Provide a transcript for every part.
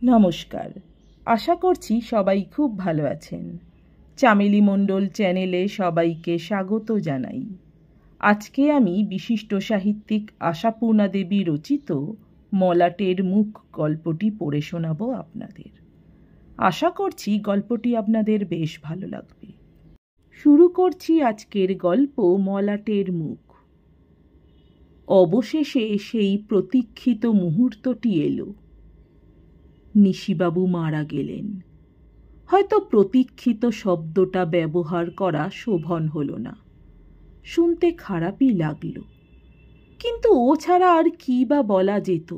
নমস্কার, আশা করছি সবাই খুব ভালো আছেন। চামেলি মণ্ডল চ্যানেলে সবাইকে স্বাগত জানাই। আজকে আমি বিশিষ্ট সাহিত্যিক আশাপূর্ণা দেবী রচিত মলাটের মুখ গল্পটি পড়ে শোনাব আপনাদের। আশা করছি গল্পটি আপনাদের বেশ ভালো লাগবে। শুরু করছি আজকের গল্প মলাটের মুখ। অবশেষে সেই প্রতীক্ষিত মুহূর্তটি এলো। নিশিবাবু মারা গেলেন। হয়তো প্রতীক্ষিত শব্দটা ব্যবহার করা শোভন হলো না, শুনতে খারাপই লাগলো, কিন্তু ও ছাড়া আর কি বা বলা যেত?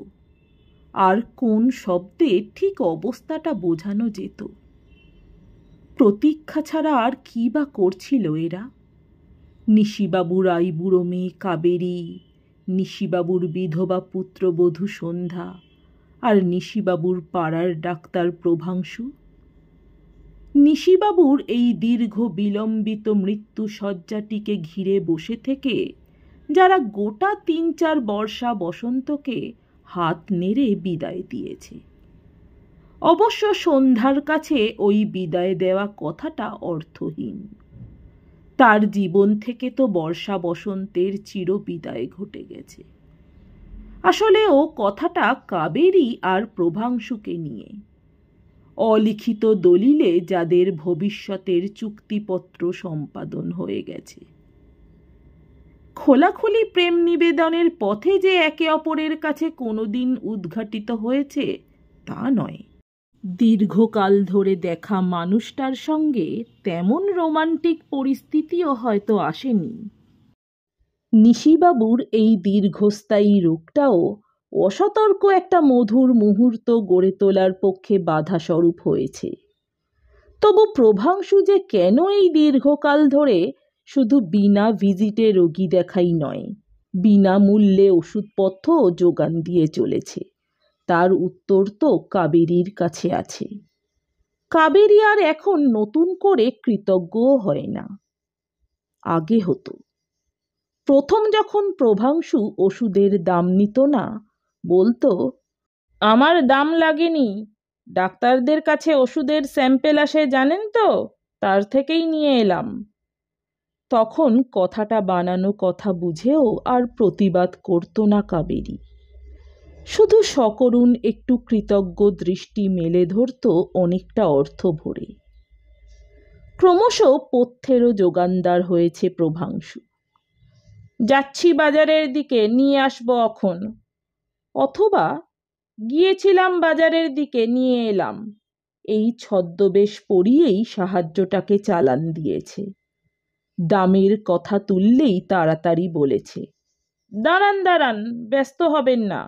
আর কোন শব্দে ঠিক অবস্থাটা বোঝানো যেত? প্রতীক্ষা ছাড়া আর কি বা করছিল এরা? নিশিবাবুর আইবুড়ো মেয়ে কাবেরী, নিশিবাবুর বিধবা পুত্রবধূ সন্ধ্যা, আর নিশিবাবুর পাড়ার ডাক্তার প্রভাংশু। নিশিবাবুর এই দীর্ঘ বিলম্বিত মৃত্যু শয্যাটিকে ঘিরে বসে থেকে যারা গোটা ৩-৪ বর্ষা বসন্তকে হাত নেড়ে বিদায় দিয়েছে। অবশ্য সন্ধ্যার কাছে ওই বিদায় দেওয়া কথাটা অর্থহীন। তার জীবন থেকে তো বর্ষা বসন্তের চিরবিদায় ঘটে গেছে। আসলে ও কথাটা কাবেরী আর প্রভাংশুকে নিয়ে। অলিখিত দলিলে যাদের ভবিষ্যতের চুক্তিপত্র সম্পাদন হয়ে গেছে। খোলাখুলি প্রেম নিবেদনের পথে যে একে অপরের কাছে কোনোদিন উদ্ঘাটিত হয়েছে তা নয়। দীর্ঘকাল ধরে দেখা মানুষটার সঙ্গে তেমন রোমান্টিক পরিস্থিতিও হয়তো আসেনি। নিশিবাবুর এই দীর্ঘস্থায়ী রোগটাও অসতর্ক একটা মধুর মুহূর্ত গড়ে তোলার পক্ষে বাধাস্বরূপ হয়েছে। তবু প্রভাংশু যে কেন এই দীর্ঘকাল ধরে শুধু বিনা ভিজিটে রোগী দেখাই নয়, বিনামূল্যে ওষুধপত্রও যোগান দিয়ে চলেছে, তার উত্তর তো কাবেরীর কাছে আছে। কাবেরী আর এখন নতুন করে কৃতজ্ঞও হয় না, আগে হতো। প্রথম যখন প্রভাংশু ওষুধের দাম নিত না, বলতো, আমার দাম লাগেনি, ডাক্তারদের কাছে ওষুধের স্যাম্পেল আসে জানেন তো, তার থেকেই নিয়ে এলাম। তখন কথাটা বানানো কথা বুঝেও আর প্রতিবাদ করত না কাবেরী, শুধু সকরুণ একটু কৃতজ্ঞ দৃষ্টি মেলে ধরত অনেকটা অর্থ ভরে। ক্রমশ পথ্যেরও যোগানদার হয়েছে প্রভাংশু। যাচ্ছি বাজারের দিকে, নিয়ে আসবো এখন, অথবা গিয়েছিলাম বাজারের দিকে, নিয়ে এলাম, এই ছদ্মবেশ পরিয়েই সাহায্যটাকে চালান দিয়েছে। দামের কথা তুললেই তাড়াতাড়ি বলেছে, দাঁড়ান দাঁড়ান, ব্যস্ত হবেন না,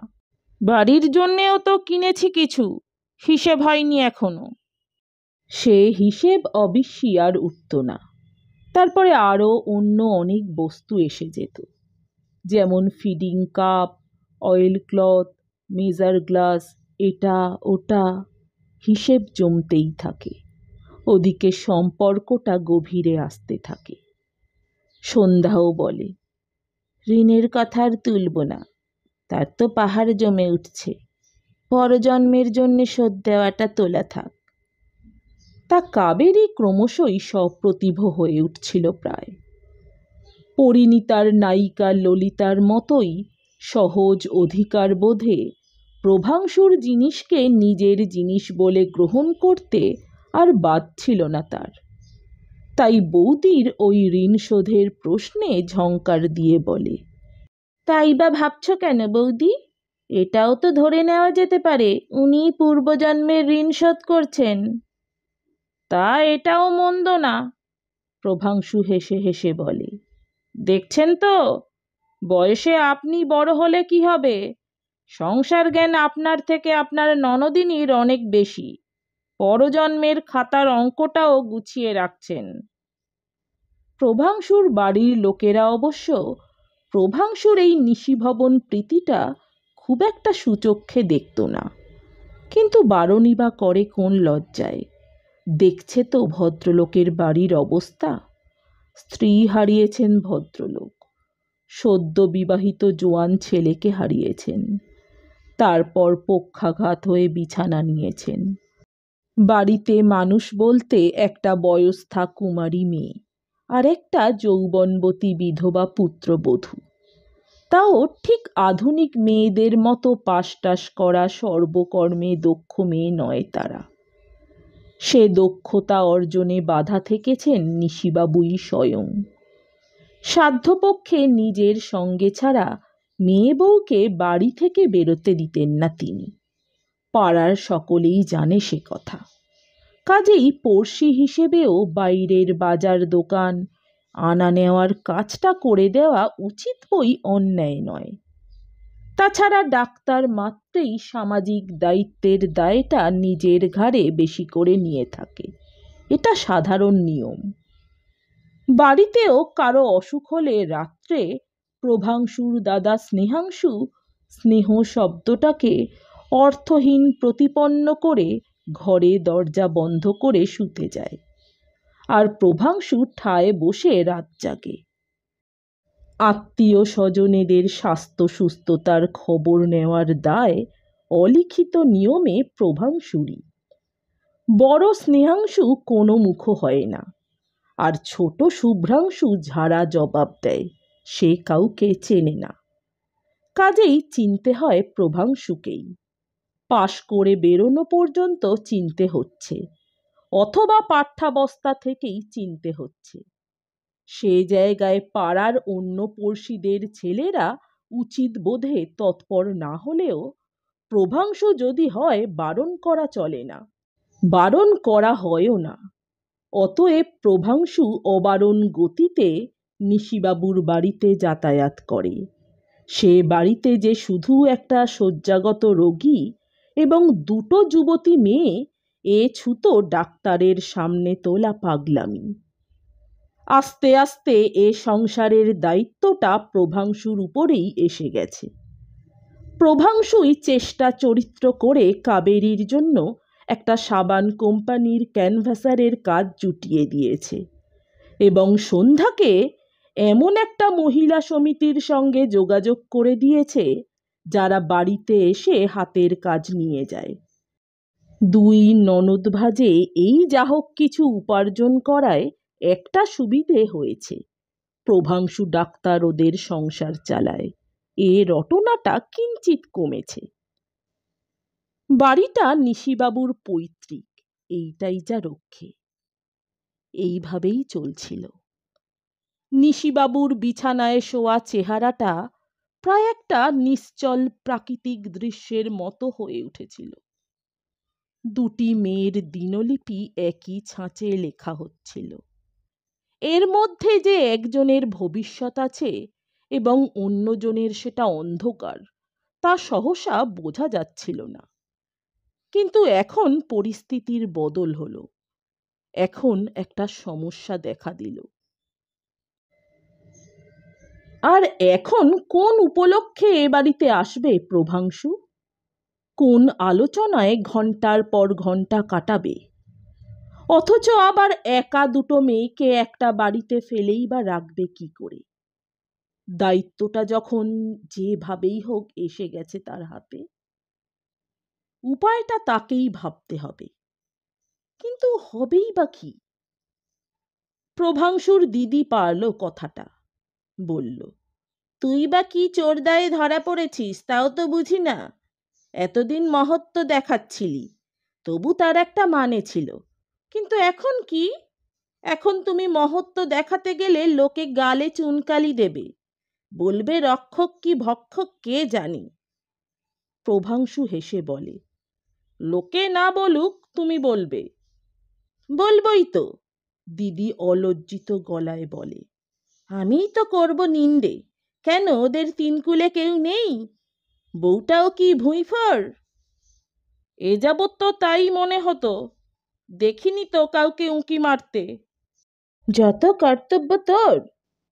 বাড়ির জন্যেও তো কিনেছি কিছু, হিসেব হয়নি এখনো। সে হিসেব অবশ্যই আর উঠত না। তারপরে আরও অন্য অনেক বস্তু এসে যেত, যেমন feeding cup, oil cloth, measure glass, এটা ওটা। হিসেব জমতেই থাকে, ওদিকে সম্পর্কটা গভীরে আসতে থাকে। সন্ধ্যাও বলে, ঋণের কথা আর তুলব না, তার তো পাহাড় জমে উঠছে, পরজন্মের জন্যে শোধ দেওয়াটা তোলা থাক। তা কাবেরী ক্রমশই সপ্রতিভ হয়ে উঠছিল প্রায়। পরিণীতার নায়িকা ললিতার মতোই সহজ অধিকার বোধে প্রভাংশুর জিনিসকে নিজের জিনিস বলে গ্রহণ করতে আর বাদ ছিল না তার। তাই বৌদির ওই ঋণ শোধের প্রশ্নে ঝংকার দিয়ে বলে, তাই বা ভাবছ কেন বৌদি? এটাও তো ধরে নেওয়া যেতে পারে উনি পূর্বজন্মের ঋণ শোধ করছেন। তা এটাও মন্দ না, প্রভাংশু হেসে হেসে বলে। দেখছেন তো, বয়সে আপনি বড় হলে কি হবে, সংসার জ্ঞান আপনার থেকে আপনার ননদিনীর অনেক বেশি, পরজন্মের খাতার অঙ্কটাও গুছিয়ে রাখছেন। প্রভাংশুর বাড়ির লোকেরা অবশ্য প্রভাংশুর এই নিশিভবন প্রীতিটা খুব একটা সুচক্ষে দেখত না, কিন্তু বারণই বা করে কোন লজ্জায়? দেখছে তো ভদ্রলোকের বাড়ির অবস্থা। স্ত্রী হারিয়েছেন ভদ্রলোক, সদ্য বিবাহিত জোয়ান ছেলেকে হারিয়েছেন, তারপর পক্ষাঘাত হয়ে বিছানা নিয়েছেন। বাড়িতে মানুষ বলতে একটা বয়স্থা কুমারী মেয়ে আর একটা যৌবনবতী বিধবা পুত্রবধূ। তাও ঠিক আধুনিক মেয়েদের মতো পাশটাশ করা সর্বকর্মে দক্ষ মেয়ে নয় তারা। সে দক্ষতা অর্জনে বাধা থেকেছেন নিশিবাবুই স্বয়ং। সাধ্যপক্ষে নিজের সঙ্গে ছাড়া মেয়ে বউকে বাড়ি থেকে বেরোতে দিতেন না তিনি। পাড়ার সকলেই জানে সে কথা। কাজেই পড়শি হিসেবেও বাইরের বাজার দোকান আনা নেওয়ার কাজটা করে দেওয়া উচিত বই অন্যায় নয়। তাছাড়া ডাক্তার মাত্রেই সামাজিক দায়িত্বের দায়টা নিজের ঘাড়ে বেশি করে নিয়ে থাকে, এটা সাধারণ নিয়ম। বাড়িতেও কারো অসুখ হলে রাত্রে প্রভাংশুর দাদা স্নেহাংশু স্নেহ শব্দটাকে অর্থহীন প্রতিপন্ন করে ঘরে দরজা বন্ধ করে শুতে যায়, আর প্রভাংশু ঠায় বসে রাত জাগে। আত্মীয় স্বজনেদের স্বাস্থ্য সুস্থতার খবর নেওয়ার দায় অলিখিত নিয়মে প্রভাংশুরই। বড় স্নেহাংশু কোনো মুখ হয় না, আর ছোট শুভ্রাংশু ঝাড়া জবাব দেয় সে কাউকে চেনে না। কাজেই চিনতে হয় প্রভাংশুকেই। পাশ করে বেরোনো পর্যন্ত চিনতে হচ্ছে, অথবা পাঠ্যাবস্থা থেকেই চিনতে হচ্ছে। সে জায়গায় পাড়ার অন্য পড়শিদের ছেলেরা উচিত বোধে তৎপর না হলেও প্রভাংশু যদি হয় বারণ করা চলে না, বারণ করা হয়ও না। অতএব প্রভাংশু অবারণ গতিতে নিশিবাবুর বাড়িতে যাতায়াত করে। সে বাড়িতে যে শুধু একটা শয্যাগত রোগী এবং দুটো যুবতী মেয়ে, এ ছুতো ডাক্তারের সামনে তোলা পাগলামি। আস্তে আস্তে এ সংসারের দায়িত্বটা প্রভাংশুর উপরেই এসে গেছে। প্রভাংশুই চেষ্টা চরিত্র করে কাবেরীর জন্য একটা সাবান কোম্পানির ক্যানভাসারের কাজ জুটিয়ে দিয়েছে এবং সন্ধ্যাকে এমন একটা মহিলা সমিতির সঙ্গে যোগাযোগ করে দিয়েছে যারা বাড়িতে এসে হাতের কাজ নিয়ে যায়। দুই ননদ ভাজে এই যা হোক কিছু উপার্জন করায় একটা সুবিধে হয়েছে, প্রভাংশু ডাক্তার ওদের সংসার চালায়। এ রটনাটা কিঞ্চিত কমেছে। বাড়িটা নিশিবাবুর পৈতৃক, এইটাই যা রক্ষে। এইভাবেই চলছিল। নিশিবাবুর বিছানায় শোয়া চেহারাটা প্রায় একটা নিশ্চল প্রাকৃতিক দৃশ্যের মতো হয়ে উঠেছিল। দুটি মেয়ের দিনলিপি একই ছাঁচে লেখা হচ্ছিল। এর মধ্যে যে একজনের ভবিষ্যৎ আছে এবং অন্যজনের সেটা অন্ধকার, তা সহসা বোঝা যাচ্ছিল না। কিন্তু এখন পরিস্থিতির বদল হলো। এখন একটা সমস্যা দেখা দিল। আর এখন কোন উপলক্ষে এ বাড়িতে আসবে প্রভাংশু? কোন আলোচনায় ঘন্টার পর ঘন্টা কাটাবে? অথচ আবার একা দুটো মেয়েকে একটা বাড়িতে ফেলেই বা রাখবে কি করে? দায়িত্বটা যখন যেভাবেই হোক এসে গেছে তার হাতে, উপায়টা তাকেই ভাবতে হবে। কিন্তু হবেই বা কি? প্রভাংশুর দিদি পারল কথাটা, বলল, তুই বা কি চোরদায়ে ধরা পড়েছিস তাও তো বুঝি না। এতদিন মহত্ব দেখাচ্ছিলি, তবু তার একটা মানে ছিল। কিন্তু এখন কি? এখন তুমি মহত্ব দেখাতে গেলে লোকে গালে চুনকালি দেবে, বলবে রক্ষক কি ভক্ষক কে জানি। প্রভাংশু হেসে বলে, লোকে না বলুক, তুমি বলবে। বলবই তো, দিদি অলজ্জিত গলায় বলে। আমিই তো করব নিন্দে। কেন, ওদের তিনকুলে কেউ নেই? বউটাও কি ভুঁইফর? এ যাবৎ তো তাই মনে হতো, দেখিনি তো কাউকে উঁকি মারতে। যত কর্তব্য তোর।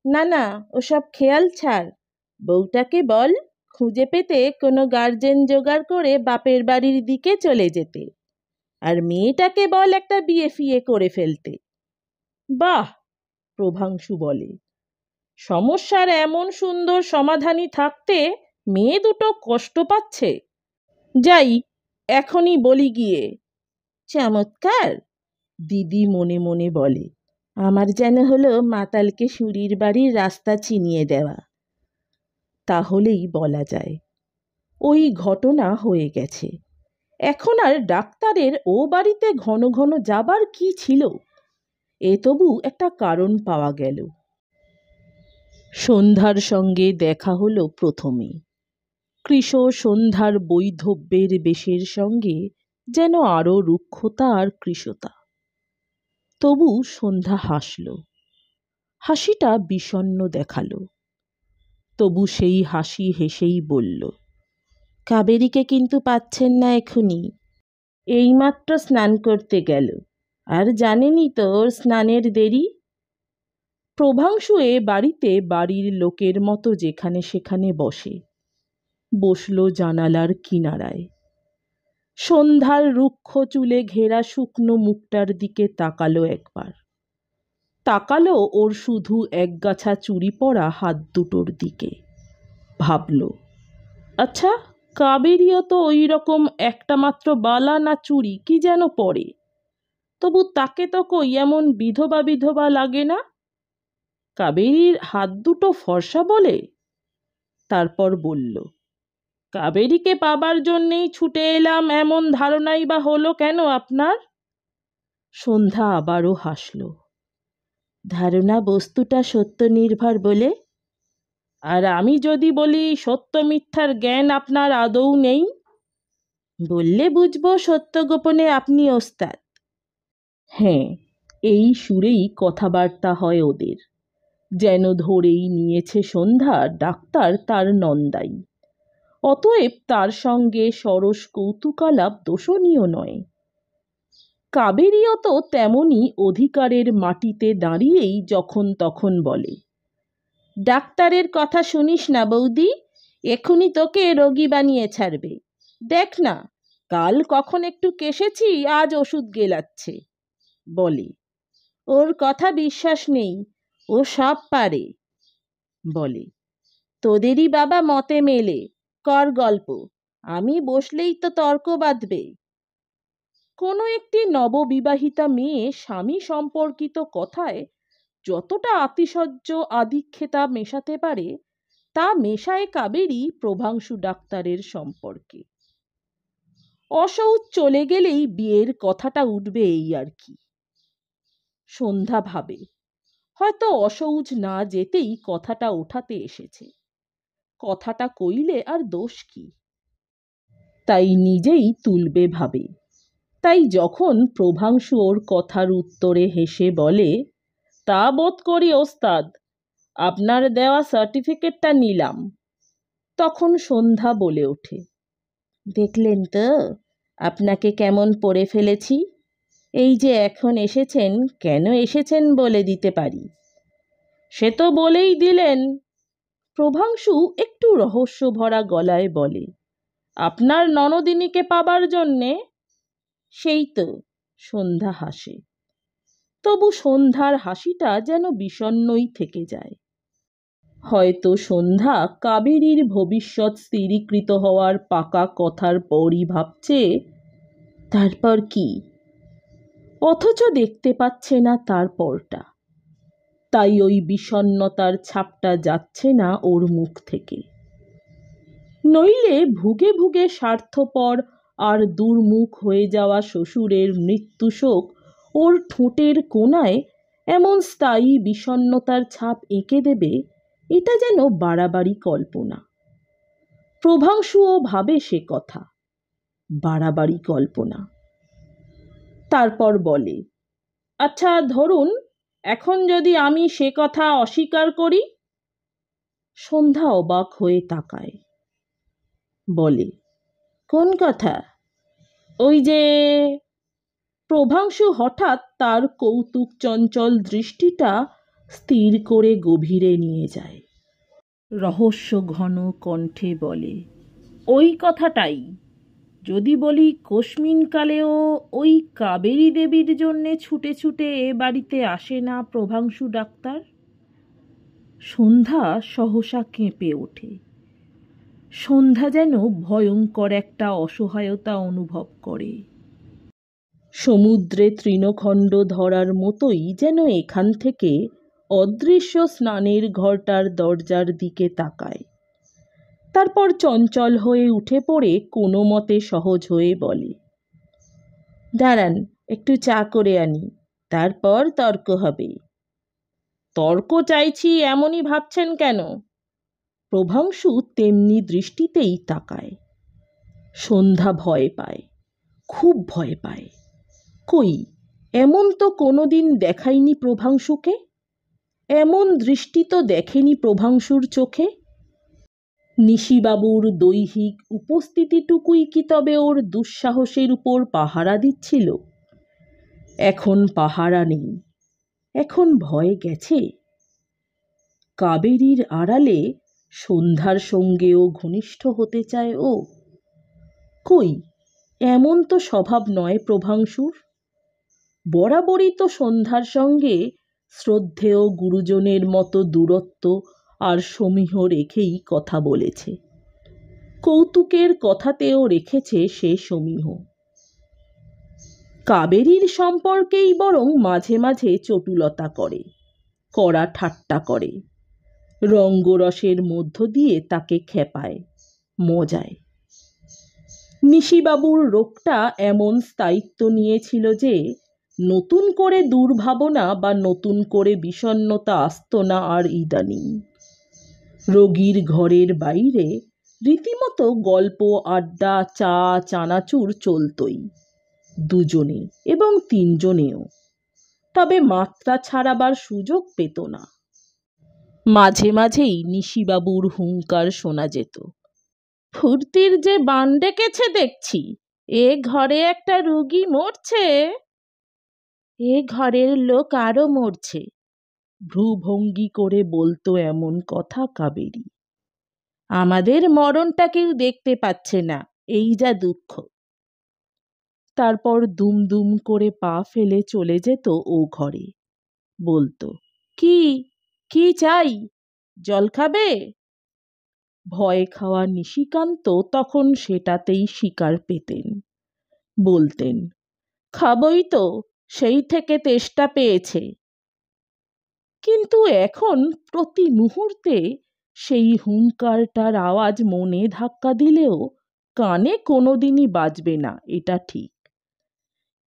না না, ওসব খেয়াল ছাড়। বউটাকে বল খুঁজে পেতে কোনো গার্জেন জোগাড় করে বাপের বাড়ির দিকে চলে যেতে, আর মেয়েটাকে বল একটা বিয়ে ফিয়ে করে ফেলতে। বাহ, প্রভাংশু বলে, সমস্যার এমন সুন্দর সমাধানই থাকতে মেয়ে দুটো কষ্ট পাচ্ছে। যাই, এখনই বলি গিয়ে। চমৎকার, দিদি মনে মনে বলে। আমার যেন হলো মাতালকে সুরির বাড়ির রাস্তা চিনিয়ে দেওয়া। তাহলেই বলা যায় ওই ঘটনা হয়ে গেছে। এখন আর ডাক্তারের ও বাড়িতে ঘন ঘন যাবার কি ছিল? এ তবু একটা কারণ পাওয়া গেল। সন্ধ্যার সঙ্গে দেখা হলো প্রথমে। কৃশ সন্ধ্যার বৈধব্যের বেশের সঙ্গে যেন আরও রুক্ষতা আর কৃশতা। তবু সন্ধ্যা হাসল। হাসিটা বিষণ্ণ দেখালো। তবু সেই হাসি হেসেই বলল, কাবেরীকে কিন্তু পাচ্ছেন না এখনই। এইমাত্র স্নান করতে গেল, আর জানেনই তো ওর স্নানের দেরি। প্রভাংশু এ বাড়িতে বাড়ির লোকের মতো যেখানে সেখানে বসে। বসল জানালার কিনারায়। সন্ধ্যার রুক্ষ চুলে ঘেরা শুকনো মুখটার দিকে তাকালো একবার। তাকালো ওর শুধু একগাছা চুড়ি পরা হাত দুটোর দিকে। ভাবল, আচ্ছা, কাবেরীও তো ওই রকম একটা মাত্র বালা না চুড়ি কি যেন পরে, তবু তাকে তো কই এমন বিধবা বিধবা লাগে না। কাবেরীর হাত দুটো ফর্সা বলে? তারপর বলল, কাবেরীকে পাবার জন্যেই ছুটে এলাম, এমন ধারণাই বা হলো কেন আপনার? সন্ধ্যা আবারও হাসল। ধারণা বস্তুটা সত্য নির্ভর বলে। আর আমি যদি বলি সত্য মিথ্যার জ্ঞান আপনার আদৌ নেই? বললে বুঝবো সত্য গোপনে আপনি ওস্তাদ। হ্যাঁ, এই সুরেই কথাবার্তা হয় ওদের। যেন ধরেই নিয়েছে সন্ধ্যা ডাক্তার তার নন্দাই। অতএব তার সঙ্গে সরস কৌতুকালাপ দোষণীয় নয়। কাবেরীও তো তেমনি অধিকারের মাটিতে দাঁড়িয়েই যখন তখন বলে, ডাক্তারের কথা শুনিস না বৌদি, এক্ষুনি তোকে রোগী বানিয়ে ছাড়বে। দেখ না, কাল কখন একটু কেশেছি, আজ ওষুধ গেলাচ্ছে। বলে, ওর কথা বিশ্বাস নেই, ও সব পারে। বলে, তোদেরই বাবা মতে মেলে, কর গল্প, আমি বসলেই তো তর্ক বাঁধবে। কোনো একটি নববিবাহিতা মেয়ে স্বামী সম্পর্কিত কথায় যতটা আতিশয্য আদিক্ষেতা মেশাতে পারে, তা মেশায় কাবেরী প্রভাংশু ডাক্তারের সম্পর্কে। অশৌচ চলে গেলেই বিয়ের কথাটা উঠবে, এই আর কি। সন্ধ্যা ভাবে, হয়তো অশৌচ না যেতেই কথাটা ওঠাতে এসেছে। কথাটা কইলে আর দোষ কি? তাই নিজেই তুলবে ভাবে। তাই যখন প্রভাংশু ওর কথার উত্তরে হেসে বলে, তা বোধ করি ওস্তাদ, আপনার দেওয়া সার্টিফিকেটটা নিলাম, তখন সন্ধ্যা বলে ওঠে, দেখলেন তো আপনাকে কেমন পড়ে ফেলেছি। এই যে এখন এসেছেন, কেন এসেছেন বলে দিতে পারি। সে তো বলেই দিলেন। প্রভাংশু একটু রহস্য ভরা গলায় বলে, আপনার ননদিনীকে পাবার জন্যে? সেই তো। সন্ধ্যা হাসে। তবু সন্ধ্যার হাসিটা যেন বিষণ্ণই থেকে যায়। হয়তো সন্ধ্যা কাবেরীর ভবিষ্যৎ স্থিরীকৃত হওয়ার পাকা কথার পরই ভাবছে, তারপর কি? অথচ দেখতে পাচ্ছে না তারপরটা। তাই ওই বিষণ্ণতার ছাপটা যাচ্ছে না ওর মুখ থেকে। নইলে ভুগে ভুগে স্বার্থপর আর দুর্মুখ হয়ে যাওয়া শ্বশুরের মৃত্যুশোক ওর ঠোঁটের কোণায় এমন স্থায়ী বিষণ্ণতার ছাপ এঁকে দেবে, এটা যেন বাড়াবাড়ি কল্পনা। প্রভাংশুও ভাবে সে কথা, বাড়াবাড়ি কল্পনা। তারপর বলে, আচ্ছা ধরুন, এখন যদি আমি সে কথা অস্বীকার করি? সন্ধ্যা অবাক হয়ে তাকায়। বলে, কোন কথা? ওই যে। প্রভাংশু হঠাৎ তার কৌতুক চঞ্চল দৃষ্টিটা স্থির করে গভীরে নিয়ে যায়। রহস্য ঘন কণ্ঠে বলে, ওই কথাটাই। যদি বলি কোশমিনকালেও ওই কাবেরী দেবীর জন্যে ছুটে ছুটে এ বাড়িতে আসে না প্রভাংশু ডাক্তার? সন্ধ্যা সহসা কেঁপে ওঠে। সন্ধ্যা যেন ভয়ঙ্কর একটা অসহায়তা অনুভব করে। সমুদ্রে তৃণখণ্ড ধরার মতোই যেন এখান থেকে অদৃশ্য স্নানের ঘরটার দরজার দিকে তাকায়। তারপর চঞ্চল হয়ে উঠে পড়ে কোনো মতে সহজ হয়ে বলে, দাঁড়ান, একটু চা করে আনি, তারপর তর্ক হবে। তর্ক চাইছি এমনই ভাবছেন কেন? প্রভাংশু তেমনি দৃষ্টিতেই তাকায়। সন্ধ্যা ভয় পায়, খুব ভয় পায়। কই, এমন তো কোনোদিন দেখায়নি প্রভাংশুকে, এমন দৃষ্টি তো দেখেনি প্রভাংশুর চোখে। নিশিবাবুর দৈহিক উপস্থিতিটুকুই কি তবে ওর দুঃসাহসের উপর পাহারা দিচ্ছিল? এখন পাহারা নেই, এখন ভয় গেছে। কাবেরীর আড়ালে সন্ধ্যার সঙ্গেও ঘনিষ্ঠ হতে চায় ও। কই, এমন তো স্বভাব নয় প্রভাংশুর। বরাবরই তো সন্ধ্যার সঙ্গে শ্রদ্ধেয় গুরুজনের মতো দূরত্ব আর সমীহ রেখেই কথা বলেছে। কৌতুকের কথাতেও রেখেছে সে সমীহ। কাবেরীর সম্পর্কেই বরং মাঝে মাঝে চটুলতা করে, কড়া ঠাট্টা করে, রঙ্গরসের মধ্য দিয়ে তাকে খেপায়, মজায়। নিশিবাবুর রোগটা এমন স্থায়িত্ব নিয়েছিল যে নতুন করে দুর্ভাবনা বা নতুন করে বিষণ্ণতা আসত না আর ইদানিং। রোগীর ঘরের বাইরে রীতিমতো গল্প, আড্ডা, চা, চানাচুর চলতই, দুজনে এবং তিনজনেও। তবে মাত্রা ছাড়াবার সুযোগ পেত না। মাঝে মাঝেই নিশিবাবুর হুঙ্কার শোনা যেত, ফুর্তির যে বান ডেকেছে দেখছি, এ ঘরে একটা রুগী মরছে, এ ঘরের লোক আরো মরছে। ভ্রুভঙ্গি করে বলতো এমন কথা কাবেরী। আমাদের মরণটা কেউ দেখতে পাচ্ছে না, এই যা দুঃখ। তারপর দুম দুম করে পা ফেলে চলে যেত ও ঘরে। বলতো, কি কি চাই, জল খাবে? ভয় খাওয়া নিশিকান্ত তখন সেটাতেই শিকার পেতেন। বলতেন, খাবই তো, সেই থেকে তেষ্টা পেয়েছে। কিন্তু এখন প্রতি মুহূর্তে সেই হুঙ্কারটার আওয়াজ মনে ধাক্কা দিলেও কানে কোনোদিনই বাজবে না, এটা ঠিক।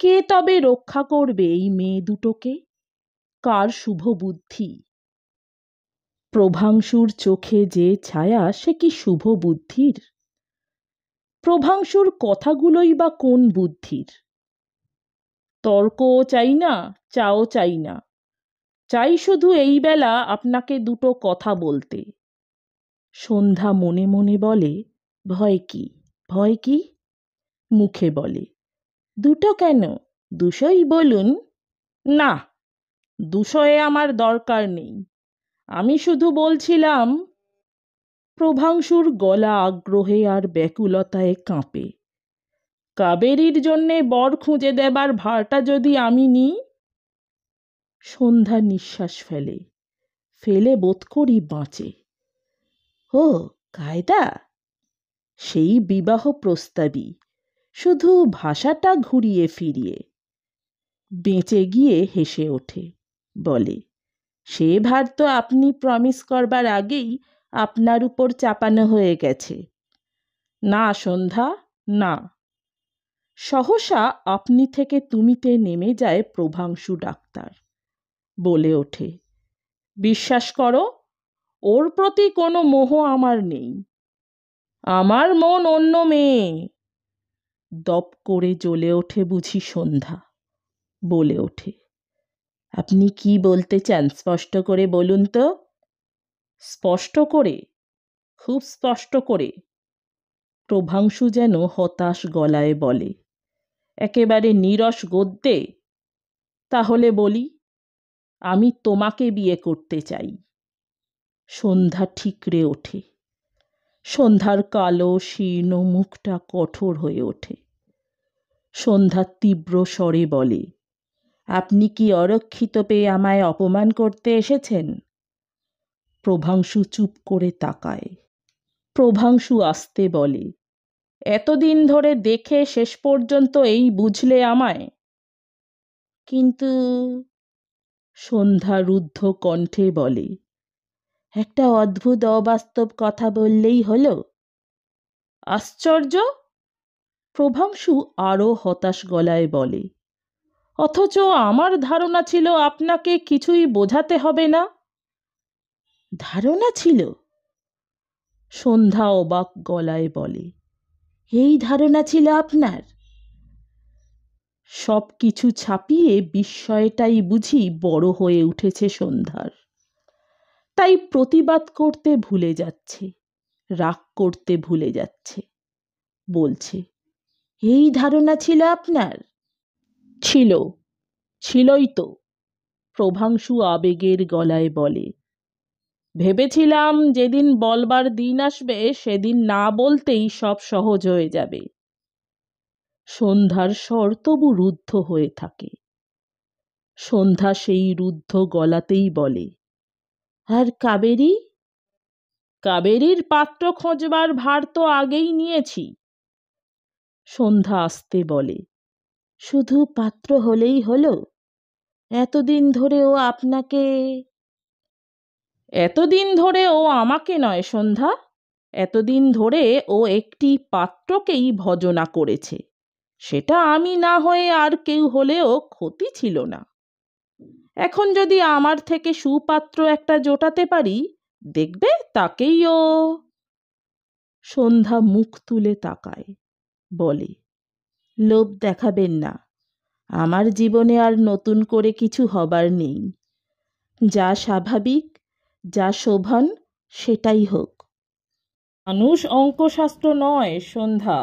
কে তবে রক্ষা করবে এই মেয়ে দুটোকে? কার শুভ বুদ্ধি? প্রভাংশুর চোখে যে ছায়া, সে কি শুভ বুদ্ধির? প্রভাংশুর কথাগুলোই বা কোন বুদ্ধির? তর্কও চাই না, চাও চাই না, চাই শুধু এই বেলা আপনাকে দুটো কথা বলতে। সন্ধ্যা মনে মনে বলে, ভয় কি, ভয় কি? মুখে বলে, দুটো কেন, দুশোই বলুন। না, দুশোয় আমার দরকার নেই, আমি শুধু বলছিলাম। প্রভাংশুর গলা আগ্রহে আর ব্যাকুলতায় কাঁপে। কাবেরীর জন্যে বর খুঁজে দেবার ভারটা যদি আমি নিই? সন্ধ্যা নিঃশ্বাস ফেলে, ফেলে বোধ করি বাঁচে। ও কায়দা, সেই বিবাহ প্রস্তাবই, শুধু ভাষাটা ঘুরিয়ে ফিরিয়ে। বেঁচে গিয়ে হেসে ওঠে, বলে, সে ভার তো আপনি প্রমিস করবার আগেই আপনার উপর চাপানো হয়ে গেছে। না সন্ধ্যা, না। সহসা আপনি থেকে তুমিতে নেমে যায় প্রভাংশু ডাক্তার। বলে ওঠে, বিশ্বাস করো, ওর প্রতি কোনো মোহ আমার নেই। আমার মন অন্য মেয়ে। দপ করে জ্বলে ওঠে বুঝি সন্ধ্যা। বলে ওঠে, আপনি কি বলতে চান স্পষ্ট করে বলুন তো। স্পষ্ট করে, খুব স্পষ্ট করে। প্রভাংশু যেন হতাশ গলায় বলে, একেবারে নীরস গদ্যে। তাহলে বলি, আমি তোমাকে বিয়ে করতে চাই। সন্ধ্যা ঠিকরে ওঠে। সন্ধ্যার কালো শীর্ণ মুখটা কঠোর হয়ে ওঠে। সন্ধ্যা তীব্র স্বরে বলে, আপনি কি অরক্ষিত পেয়ে আমায় অপমান করতে এসেছেন? প্রভাংশু চুপ করে তাকায়। প্রভাংশু আস্তে বলে, এতদিন ধরে দেখে শেষ পর্যন্ত এই বুঝলে আমায়? কিন্তু সন্ধ্যা রুদ্ধ কণ্ঠে বলে, একটা অদ্ভুত অবাস্তব কথা বললেই হলো। আশ্চর্য! প্রভাংশু আরও হতাশ গলায় বলে, অথচ আমার ধারণা ছিল আপনাকে কিছুই বোঝাতে হবে না। ধারণা ছিল? সন্ধ্যা অবাক গলায় বলে, এই ধারণা ছিল আপনার? সব কিছু ছাপিয়ে বিস্ময়টাই বুঝি বড় হয়ে উঠেছে সন্ধ্যার। তাই প্রতিবাদ করতে ভুলে যাচ্ছে, রাগ করতে ভুলে যাচ্ছে। বলছে, এই ধারণা ছিল আপনার? ছিল, ছিলই তো। প্রভাংশু আবেগের গলায় বলে, ভেবেছিলাম যেদিন বলবার দিন আসবে সেদিন না বলতেই সব সহজ হয়ে যাবে। সন্ধ্যার স্বর তবু রুদ্ধ হয়ে থাকে। সন্ধ্যা সেই রুদ্ধ গলাতেই বলে, আর কাবেরী? কাবেরীর পাত্র খোঁজবার ভার তো আগেই নিয়েছি। সন্ধ্যা আস্তে বলে, শুধু পাত্র হলেই হলো? এতদিন ধরে ও আপনাকে? এতদিন ধরে ও আমাকে নয় সন্ধ্যা, এতদিন ধরে ও একটি পাত্রকেই ভজনা করেছে। সেটা আমি না হয়ে আর কেউ হলেও ক্ষতি ছিল না। এখন যদি আমার থেকে সুপাত্র একটা জোটাতে পারি, দেখবে তাকেই ও। সন্ধ্যা মুখ তুলে তাকায়, বলে, লোভ দেখাবেন না। আমার জীবনে আর নতুন করে কিছু হবার নেই। যা স্বাভাবিক, যা শোভন, সেটাই হোক। মানুষ অঙ্কশাস্ত্র নয় সন্ধ্যা।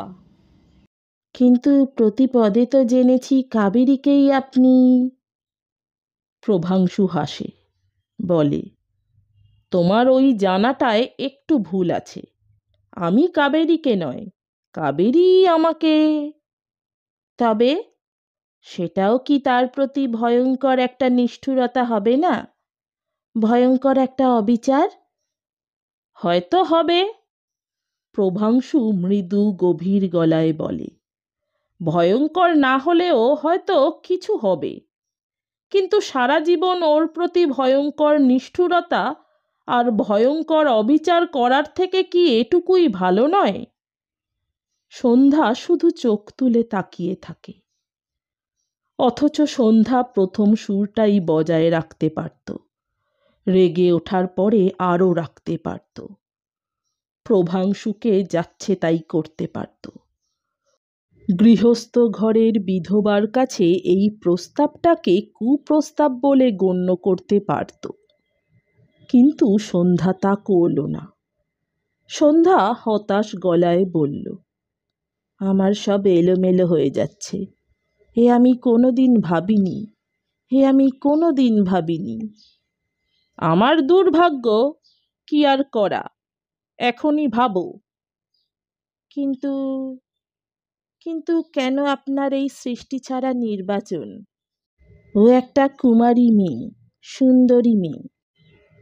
কিন্তু প্রতিপদে তো জেনেছি কাবেরীকেই আপনি। প্রভাংশু হাসে, বলে, তোমার ওই জানাটায় একটু ভুল আছে। আমি কাবেরীকে নয়, কাবেরী আমাকে। তবে সেটাও কি তার প্রতি ভয়ঙ্কর একটা নিষ্ঠুরতা হবে না? ভয়ঙ্কর একটা অবিচার? হয়তো হবে। প্রভাংশু মৃদু গভীর গলায় বলে, ভয়ঙ্কর না হলেও হয়তো কিছু হবে। কিন্তু সারা জীবন ওর প্রতি ভয়ঙ্কর নিষ্ঠুরতা আর ভয়ঙ্কর অবিচার করার থেকে কি এটুকুই ভালো নয়? সন্ধ্যা শুধু চোখ তুলে তাকিয়ে থাকে। অথচ সন্ধ্যা প্রথম সুরটাই বজায় রাখতে পারত, রেগে ওঠার পরে আরও রাখতে পারত, প্রভাংশুকে যাচ্ছে তাই করতে পারত। গৃহস্থ ঘরের বিধবার কাছে এই প্রস্তাবটাকে কুপ্রস্তাব বলে গণ্য করতে পারত। কিন্তু সন্ধ্যা তা করল না। সন্ধ্যা হতাশ গলায় বলল, আমার সব এলোমেলো হয়ে যাচ্ছে। এ আমি কোনোদিন ভাবিনি, আমি কোনোদিন ভাবিনি। আমার দুর্ভাগ্য, কি আর করা, এখনই ভাবো। কিন্তু কিন্তু কেন আপনার এই সৃষ্টি ছাড়া নির্বাচন? ও একটা কুমারী মেয়ে, সুন্দরী মেয়ে।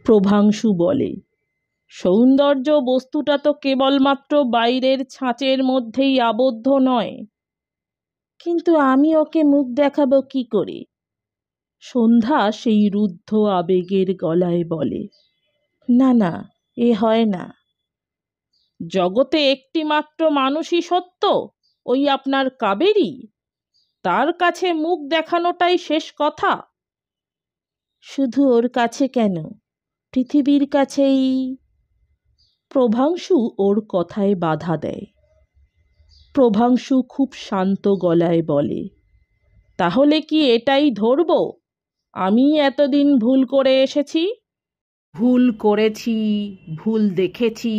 প্রভাংশু বলে, সৌন্দর্য বস্তুটা তো কেবলমাত্র বাইরের ছাঁচের মধ্যেই আবদ্ধ নয়। কিন্তু আমি ওকে মুখ দেখাবো কি করে? সন্ধ্যা সেই রুদ্ধ আবেগের গলায় বলে, না না, এ হয় না। জগতে একটি মাত্র মানুষই সত্য, ওই আপনার কাবেরী। তার কাছে মুখ দেখানোটাই শেষ কথা। শুধু ওর কাছে কেন, পৃথিবীর কাছেই। প্রভাংশু ওর কথায় বাধা দেয়। প্রভাংশু খুব শান্ত গলায় বলে, তাহলে কি এটাই ধরব, আমি এতদিন ভুল করে এসেছি? ভুল করেছি, ভুল দেখেছি,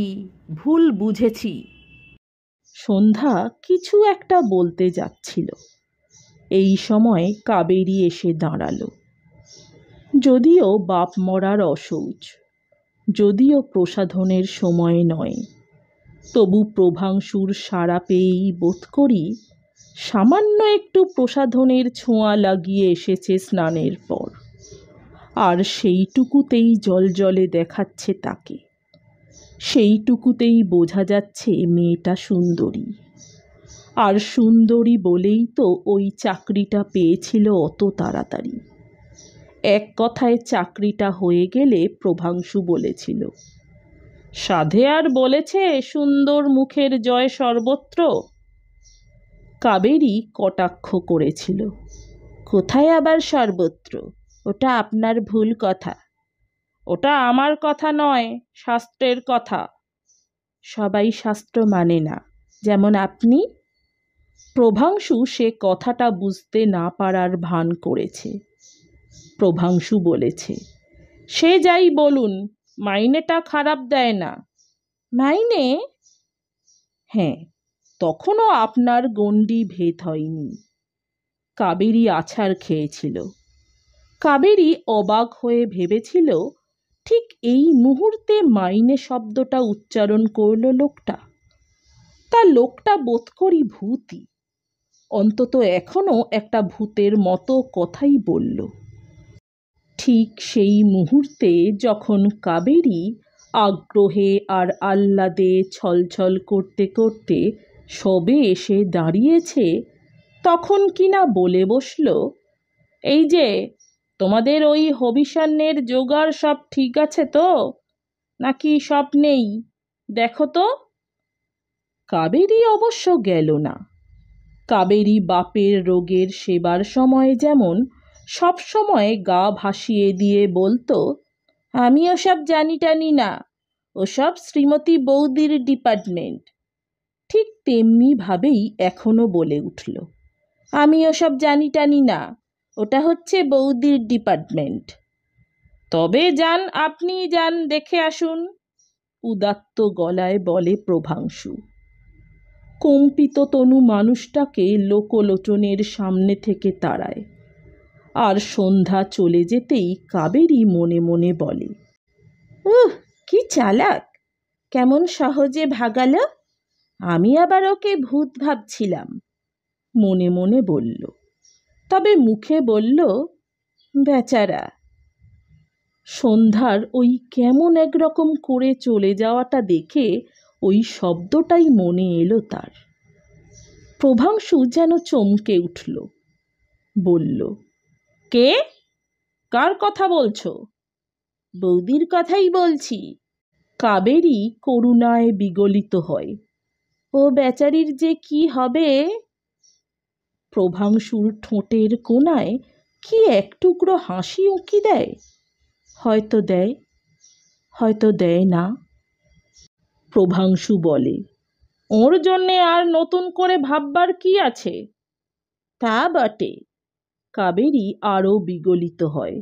ভুল বুঝেছি। সন্ধ্যা কিছু একটা বলতে যাচ্ছিল। এই সময় কাবেরী এসে দাঁড়ালো। যদিও বাপ মরার অশৌচ, যদিও প্রসাধনের সময় নয়, তবু প্রভাংশুর সাড়া পেয়েই বোধ করি সামান্য একটু প্রসাধনের ছোঁয়া লাগিয়ে এসেছে স্নানের পর, আর সেইটুকুতেই জলজলে দেখাচ্ছে তাকে। সেইটুকুতেই বোঝা যাচ্ছে মেয়েটা সুন্দরী, আর সুন্দরী বলেই তো ওই চাকরিটা পেয়েছিল অত তাড়াতাড়ি। এক কথায় চাকরিটা হয়ে গেলে প্রভাংশু বলেছিল, সাধে আর বলেছে সুন্দর মুখের জয় সর্বত্র। কাবেরী কটাক্ষ করেছিল, কোথায় আবার সর্বত্র? ওটা আপনার ভুল কথা। ওটা আমার কথা নয়, শাস্ত্রের কথা। সবাই শাস্ত্র মানে না, যেমন আপনি। প্রভাংশু সে কথাটা বুঝতে না পারার ভান করেছে। প্রভাংশু বলেছে, সে যাই বলুন, মাইনেটা খারাপ দেয় না। মাইনে? হ্যাঁ, তখনও আপনার গণ্ডি ভেদ হয়নি। কাবেরী আছাড় খেয়েছিল। কাবেরী অবাক হয়ে ভেবেছিল, ঠিক এই মুহূর্তে মাইনে শব্দটা উচ্চারণ করল লোকটা। তা লোকটা বোধ করি ভূতই, অন্তত এখনো একটা ভূতের মতো কথাই বলল। ঠিক সেই মুহূর্তে যখন কাবেরী আগ্রহে আর আহ্লাদে ছলছল করতে করতে সবে এসে দাঁড়িয়েছে, তখন কিনা বলে বসল, এই যে তোমাদের ওই হবিষান্নের জোগাড় সব ঠিক আছে তো, নাকি সব নেই? দেখো তো। কাবেরী অবশ্য গেল না। কাবেরী বাপের রোগের সেবার সময় যেমন সব সময় গা ভাসিয়ে দিয়ে বলতো, আমি ওসব জানি টানি না, ওসব শ্রীমতী বৌদির ডিপার্টমেন্ট, ঠিক তেমনি ভাবেই এখনো বলে উঠল, আমি ওসব জানি টানি না, ওটা হচ্ছে বৌদির ডিপার্টমেন্ট। তবে যান, আপনি যান, দেখে আসুন, উদাত্ত গলায় বলে প্রভাংশু। কম্পিত তনু মানুষটাকে লোকলোচনের সামনে থেকে তাড়ায়। আর সন্ধ্যা চলে যেতেই কাবেরী মনে মনে বলে, কি চালাক, কেমন সহজে ভাগালো। আমি আবার ওকে ভূত ভাবছিলাম। মনে মনে বলল, তবে মুখে বলল, বেচারা। সন্ধ্যার ওই কেমন একরকম করে চলে যাওয়াটা দেখে ওই শব্দটাই মনে এলো তার। প্রভাংশু যেন চমকে উঠল, বলল, কে? কার কথা বলছো? বৌদির কথাই বলছি। কাবেরী করুণায় বিগলিত হয়, ও বেচারির যে কি হবে। প্রভাংশুর ঠোঁটের কোণায় কি এক টুকরো হাসি উঁকি দেয়। হয়তো দেয়, হয়তো দেয় না। প্রভাংশু বলে, ওর জন্যে আর নতুন করে ভাববার কি আছে? তা বটে। কাবেরী আরও বিগলিত হয়,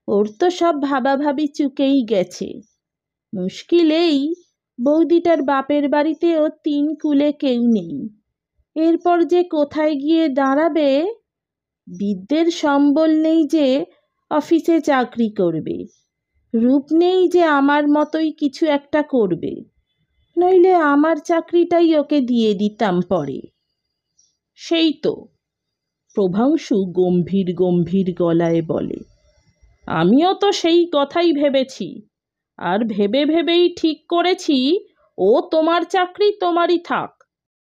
ওর তো সব ভাবাভাবি চুকেই গেছে। মুশকিল এই, বৌদিটার বাপের বাড়িতে ও তিন কুলে কেউ নেই। এরপর যে কোথায় গিয়ে দাঁড়াবে? বিদ্যের সম্বল নেই যে অফিসে চাকরি করবে, রূপ নেই যে আমার মতোই কিছু একটা করবে, নইলে আমার চাকরিটাই ওকে দিয়ে দিতাম পরে। সেই তো। প্রভাংশু গম্ভীর গম্ভীর গলায় বলে, আমিও তো সেই কথাই ভেবেছি, আর ভেবে ভেবেই ঠিক করেছি ও তোমার চাকরি তোমারই থাক,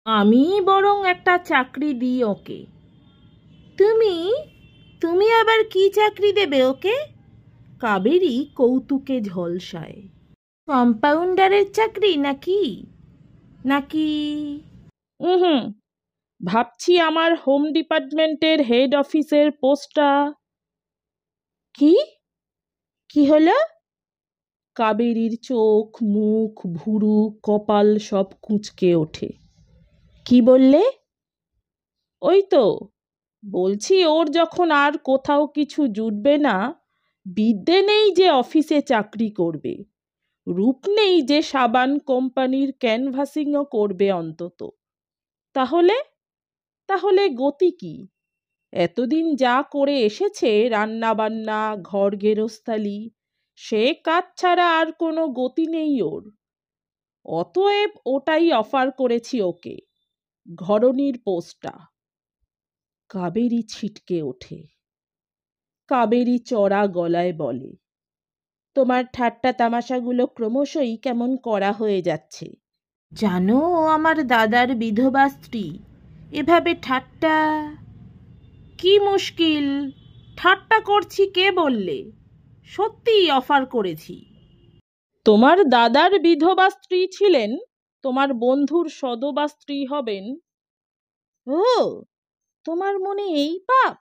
আমি বরং একটা চাকরি দিই ওকে। তুমি? তুমি আবার কি চাকরি দেবে ওকে? কাবেরী কৌতুকে ঝলসায়। কম্পাউন্ডারের চাকরি নাকি? নাকি? হুম, ভাবছি আমার হোম ডিপার্টমেন্টের হেড অফিসের পোস্টটা। কি? কি হলো? কাবেরীর চোখ, মুখ, ভুরু, কপাল সব কুঁচকে ওঠে। কি বললে? ওই তো বলছি, ওর যখন আর কোথাও কিছু জুটবে না, বিদ্যে নেই যে অফিসে চাকরি করবে, রূপ নেই যে সাবান কোম্পানির ক্যানভাসিংও করবে অন্তত, তাহলে তাহলে গতি কি? এতদিন যা করে এসেছে, রান্না বান্না, ঘর গেরস্তালি, সে কাজ ছাড়া আর কোনো গতি নেই ওর। অতএব ওটাই অফার করেছি ওকে, ঘরণীর পোস্টটা। কাবেরী ছিটকে ওঠে। কাবেরী চড়া গলায় বলে, তোমার ঠাট্টা তামাশাগুলো ক্রমশই কেমন করা হয়ে যাচ্ছে। জানো, ও আমার দাদার বিধবা স্ত্রী। এভাবে ঠাট্টা... কি মুশকিল, ঠাট্টা করছি কে বললে? সত্যিই অফার করেছি। তোমার দাদার বিধবা স্ত্রী ছিলেন, তোমার বন্ধুর সধবা স্ত্রী হবেন। ও, তোমার মনে এই পাপ?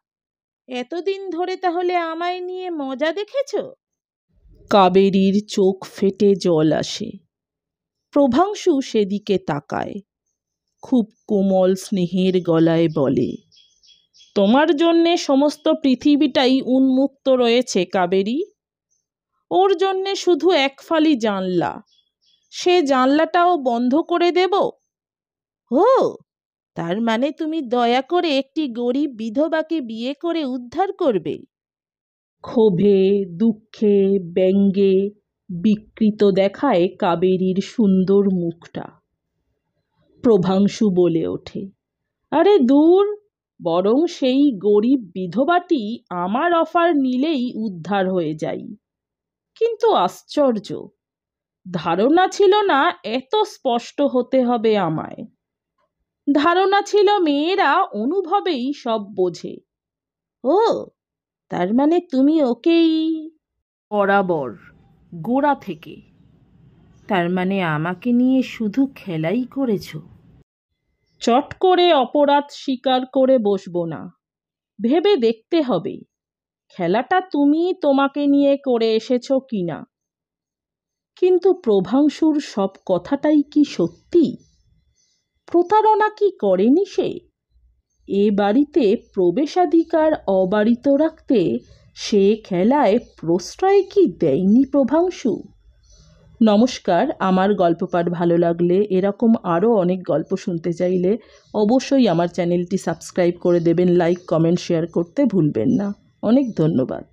এতদিন ধরে তাহলে আমায় নিয়ে মজা দেখেছ? কাবেরীর চোখ ফেটে জল আসে। প্রভাংশু সেদিকে তাকায়, খুব কোমল স্নেহের গলায় বলে, তোমার জন্যে সমস্ত পৃথিবীটাই উন্মুক্ত রয়েছে কাবেরী। ওর জন্যে শুধু এক ফালি জানলা, সে জানলাটাও বন্ধ করে দেব? ও, তার মানে তুমি দয়া করে একটি গরিব বিধবাকে বিয়ে করে উদ্ধার করবে? ক্ষোভে, দুঃখে, ব্যঙ্গে বিকৃত দেখায় কাবেরীর সুন্দর মুখটা। প্রভাংশু বলে ওঠে, আরে দূর, বরং সেই গরিব বিধবাটি আমার অফার নিলেই উদ্ধার হয়ে যাই। কিন্তু আশ্চর্য, ধারণা ছিল না এত স্পষ্ট হতে হবে আমায়। ধারণা ছিল মেয়েরা অনুভবেই সব বোঝে। ও, তার মানে তুমি ওকেই... বরাবর, গোড়া থেকে। তার মানে আমাকে নিয়ে শুধু খেলাই করেছ? চট করে অপরাধ স্বীকার করে বসবো না, ভেবে দেখতে হবে খেলাটা তুমি তোমাকে নিয়ে করে এসেছ কিনা। কিন্তু প্রভাংশুর সব কথাটাই কি সত্যি? প্রতারণা কি করেনি সে? এ বাড়িতে প্রবেশাধিকার অবারিত রাখতে সে খেলায় প্রশ্রয় কি দেয়নি প্রভাংশু? নমস্কার, আমার গল্প পাঠ ভালো লাগলে, এরকম আরও অনেক গল্প শুনতে চাইলে অবশ্যই আমার চ্যানেলটি সাবস্ক্রাইব করে দেবেন, লাইক, কমেন্ট, শেয়ার করতে ভুলবেন না। অনেক ধন্যবাদ।